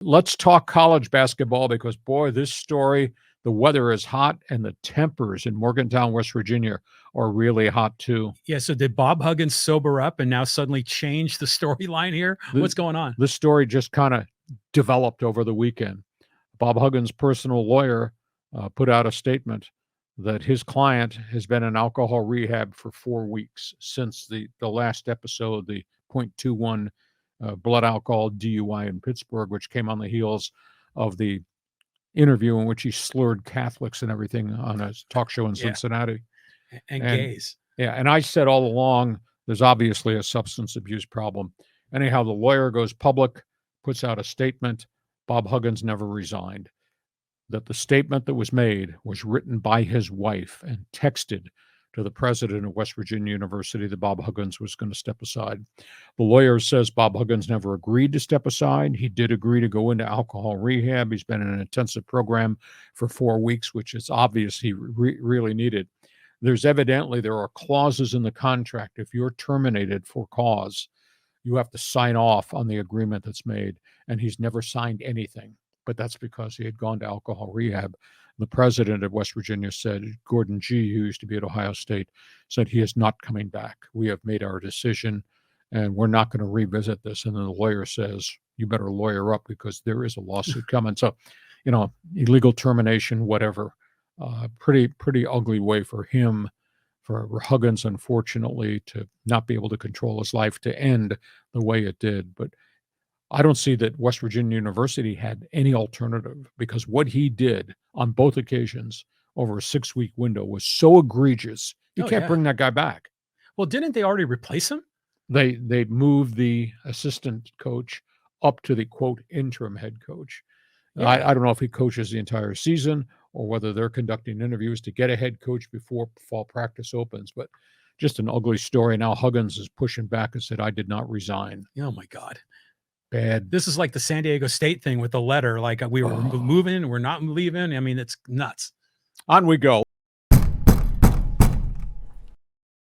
Let's talk college basketball because, boy, this story, the weather is hot and the tempers in Morgantown, West Virginia are really hot too. Yeah, so did Bob Huggins sober up and now suddenly change the storyline here? Th- What's going on? This story just kind of developed over the weekend. Bob Huggins' personal lawyer put out a statement that his client has been in alcohol rehab for 4 weeks since the last episode, the .21 blood alcohol DUI in Pittsburgh, which came on the heels of the interview in which he slurred Catholics and everything on a talk show in Yeah, Cincinnati. and And gays. yeah, and I said all along, there's obviously a substance abuse problem. Anyhow, the lawyer goes public, puts out a statement. Bob Huggins never resigned. That the statement that was made was written by his wife and texted to the president of West Virginia University that Bob Huggins was going to step aside. The lawyer says Bob Huggins never agreed to step aside. He did agree to go into alcohol rehab. He's been in an intensive program for 4 weeks, which is obvious he really needed. There are clauses in the contract. If you're terminated for cause, you have to sign off on the agreement that's made. And he's never signed anything. But that's because he had gone to alcohol rehab. The president of West Virginia said, Gordon G., who used to be at Ohio State, said he is not coming back. We have made our decision and we're not going to revisit this. And then the lawyer says, you better lawyer up because there is a lawsuit coming. So, illegal termination, whatever. Pretty ugly way for him, for Huggins, unfortunately, to not be able to control his life, to end the way it did. But I don't see that West Virginia University had any alternative because what he did on both occasions over a 6-week window was so egregious. You Oh, can't yeah. bring that guy back. Well, didn't they already replace him? They moved the assistant coach up to the quote interim head coach. Yeah. I don't know if he coaches the entire season or whether they're conducting interviews to get a head coach before fall practice opens, but just an ugly story. Now Huggins is pushing back and said, I did not resign. Oh my God. Bad. This is like the San Diego State thing with the letter. Like we were Oh. moving, we're not leaving. I mean, it's nuts. On we go.